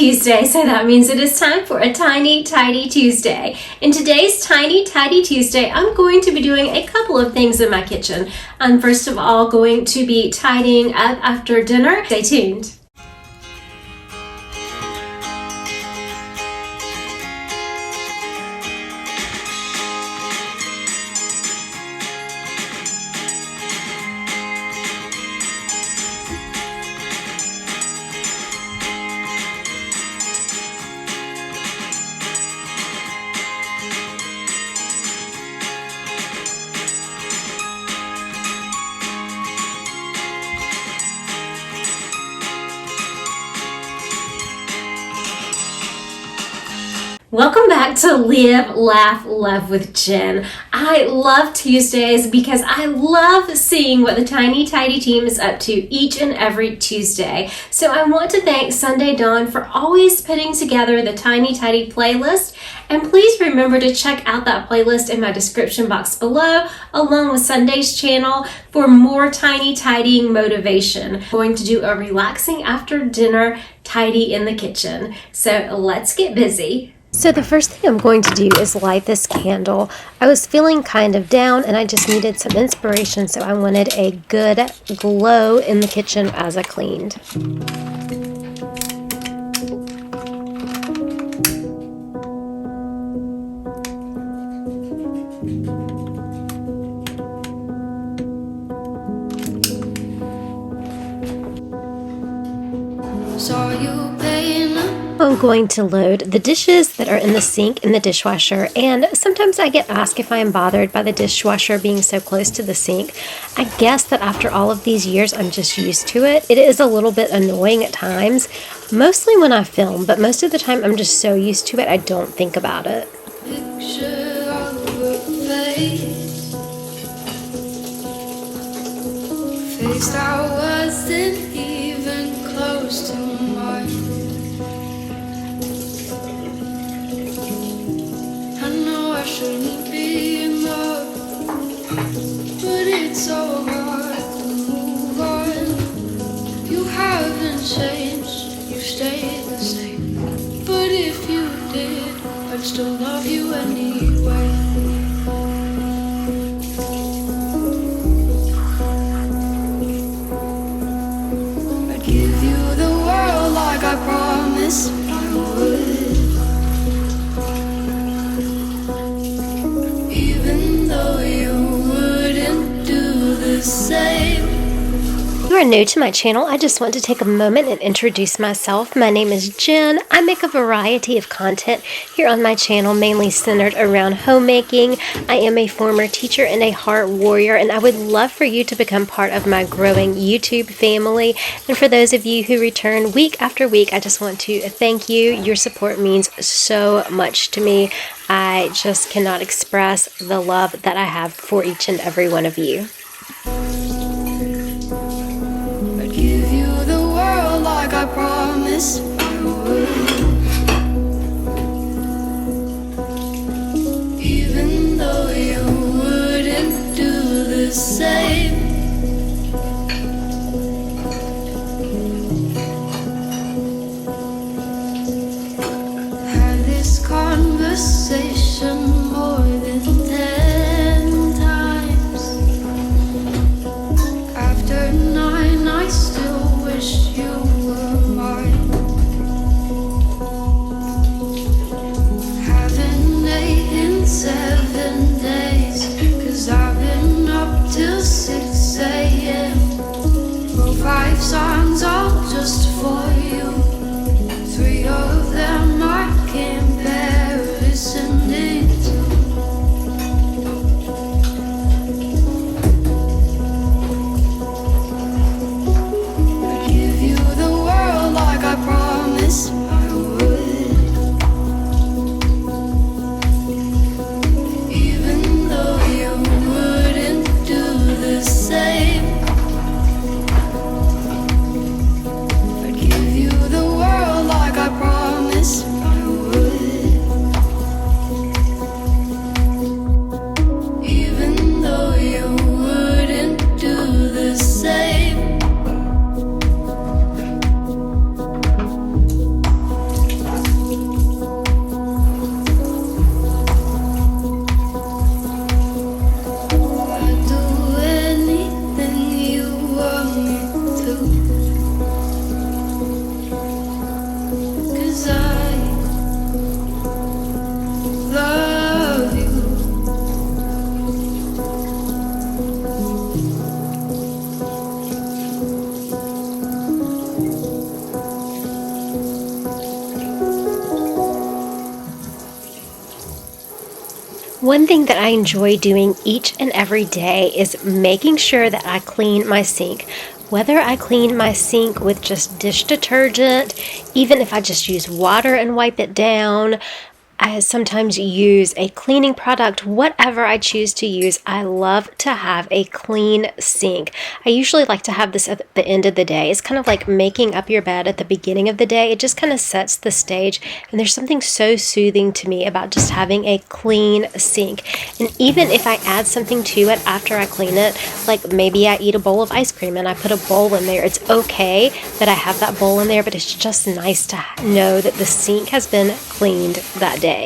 Tuesday, so that means it is time for a Tiny Tidy Tuesday. In today's Tiny Tidy Tuesday, I'm going to be doing a couple of things in my kitchen. I'm first of all going to be tidying up after dinner. Stay tuned. Welcome back to Live, Laugh, Love with Jen. I love Tuesdays because I love seeing what the Tiny Tidy team is up to each and every Tuesday. So I want to thank Sunday Dawn for always putting together the Tiny Tidy playlist. And please remember to check out that playlist in my description box below, along with Sunday's channel for more tiny tidying motivation. I'm going to do a relaxing after dinner tidy in the kitchen. So let's get busy. So the first thing I'm going to do is light this candle. I was feeling kind of down and I just needed some inspiration, so I wanted a good glow in the kitchen as I cleaned. I'm going to load the dishes that are in the sink in the dishwasher, and sometimes I get asked if I am bothered by the dishwasher being so close to the sink. I guess that after all of these years I'm just used to it. It is a little bit annoying at times, mostly when I film, but most of the time I'm just so used to it I don't think about it. Picture of a face that wasn't even close to mine. I shouldn't be in love, but it's so hard to move on. You haven't changed, you stayed the same. But if you did, I'd still love you anyway. I'd give you the world like I promised I would. If you are new to my channel, I just want to take a moment and introduce myself. My name is Jen. I make a variety of content here on my channel, mainly centered around homemaking. I am a former teacher and a heart warrior, and I would love for you to become part of my growing YouTube family. And for those of you who return week after week, I just want to thank you. Your support means so much to me. I just cannot express the love that I have for each and every one of you. I'd give you the world like I promised I would. Even though you wouldn't do the same. Had this conversation more than 10 times. After 9, I still wish you were mine. One thing that I enjoy doing each and every day is making sure that I clean my sink. Whether I clean my sink with just dish detergent, even if I just use water and wipe it down, I sometimes use a cleaning product, whatever I choose to use. I love to have a clean sink. I usually like to have this at the end of the day. It's kind of like making up your bed at the beginning of the day. It just kind of sets the stage, and there's something so soothing to me about just having a clean sink. And even if I add something to it after I clean it, like maybe I eat a bowl of ice cream and I put a bowl in there, it's okay that I have that bowl in there, but it's just nice to know that the sink has been cleaned that day. It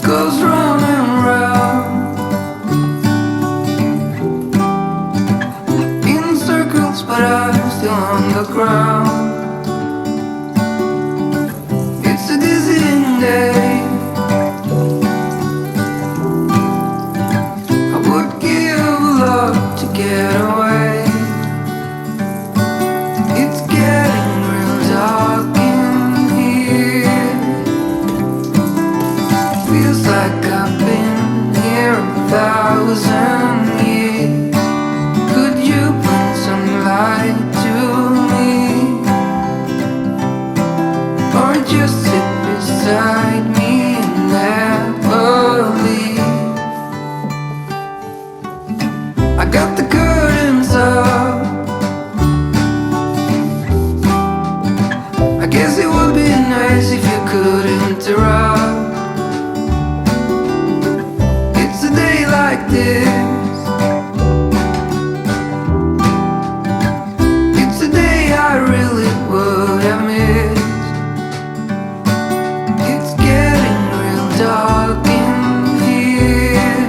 goes round and round in circles, but I'm still on the ground. It's a dizzying day. I would give a lot to get away. It's getting real dark in here. Feels like I've been here 1,000 years. Could you bring some light to me? Or just sit beside me and never leave? I got the curtains up. I guess it would be nice if you could interrupt. It's a day like this. It's a day I really would have missed. It's getting real dark in here.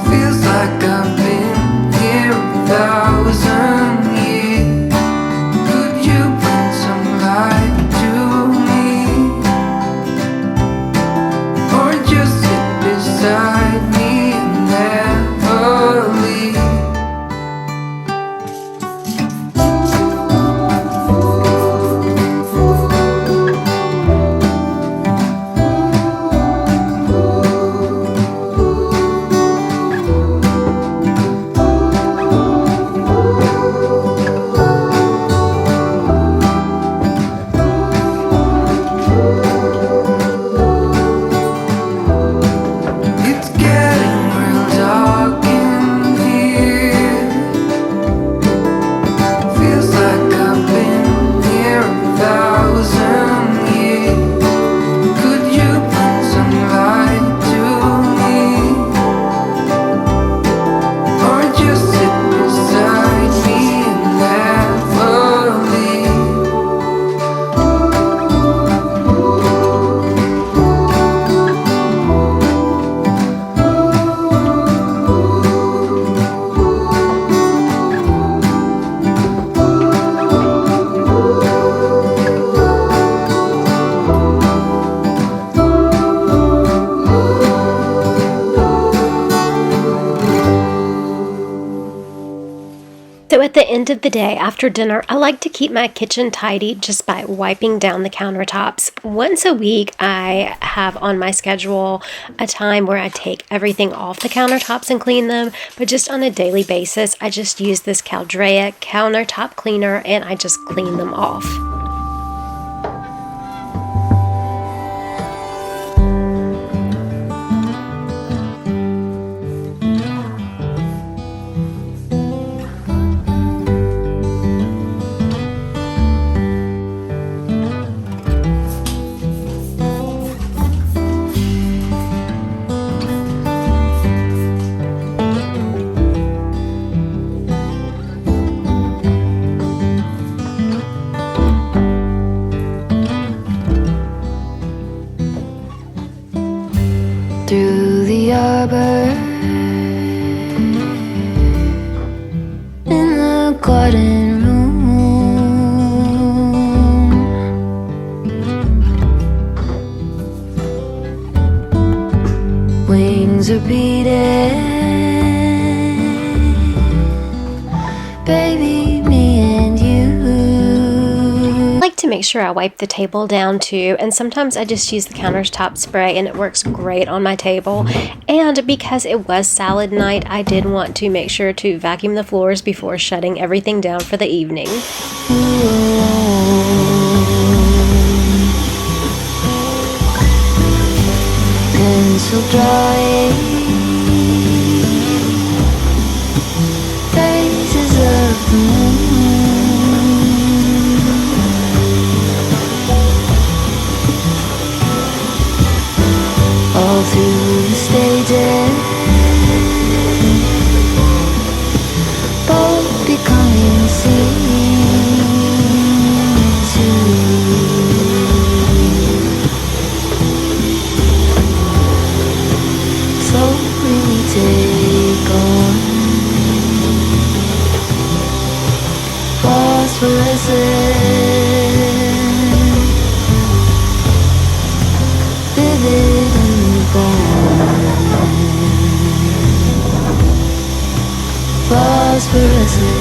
Feels like I've been here 1,000 years. Could you bring some light to me? Or just sit beside me and never leave? It's getting real dark in here. Feels like I've been here 1,000 years. Could you bring some light to me? Or just sit beside me and never leave? So at the end of the day, after dinner, I like to keep my kitchen tidy just by wiping down the countertops. Once a week, I have on my schedule a time where I take everything off the countertops and clean them, but just on a daily basis, I just use this Caldrea countertop cleaner and I just clean them off. Through the arbor wings are beating. Baby, me and you. I like to make sure I wipe the table down too, and sometimes I just use the countertop spray and it works great on my table. And because it was salad night, I did want to make sure to vacuum the floors before shutting everything down for the evening. Pencil drawing phases of the moon, all through the stages, both becoming scenes too. Slowly we take on phosphorescent, vivid and born, phosphorescent.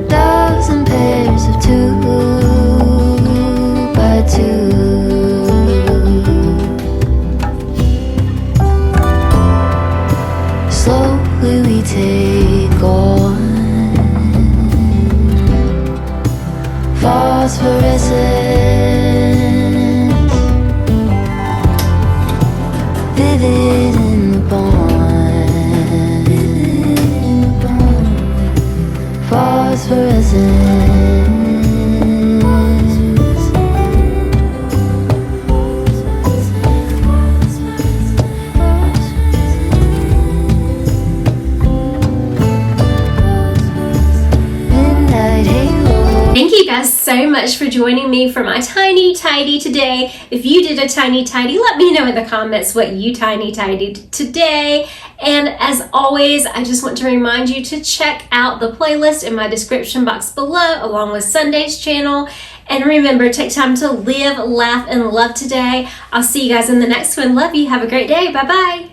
Dozen pairs of 2 by 2. Slowly we take on phosphorescence, vivid in the bond, phosphorescence. Midnight halo. Thank you guys so much for joining me for my tiny tidy today. If you did a tiny tidy, let me know in the comments what you tiny tidied today. And as always, I just want to remind you to check out the playlist in my description box below, along with Sunday's channel. And remember, take time to live, laugh, and love today. I'll see you guys in the next one. Love you. Have a great day. Bye-bye.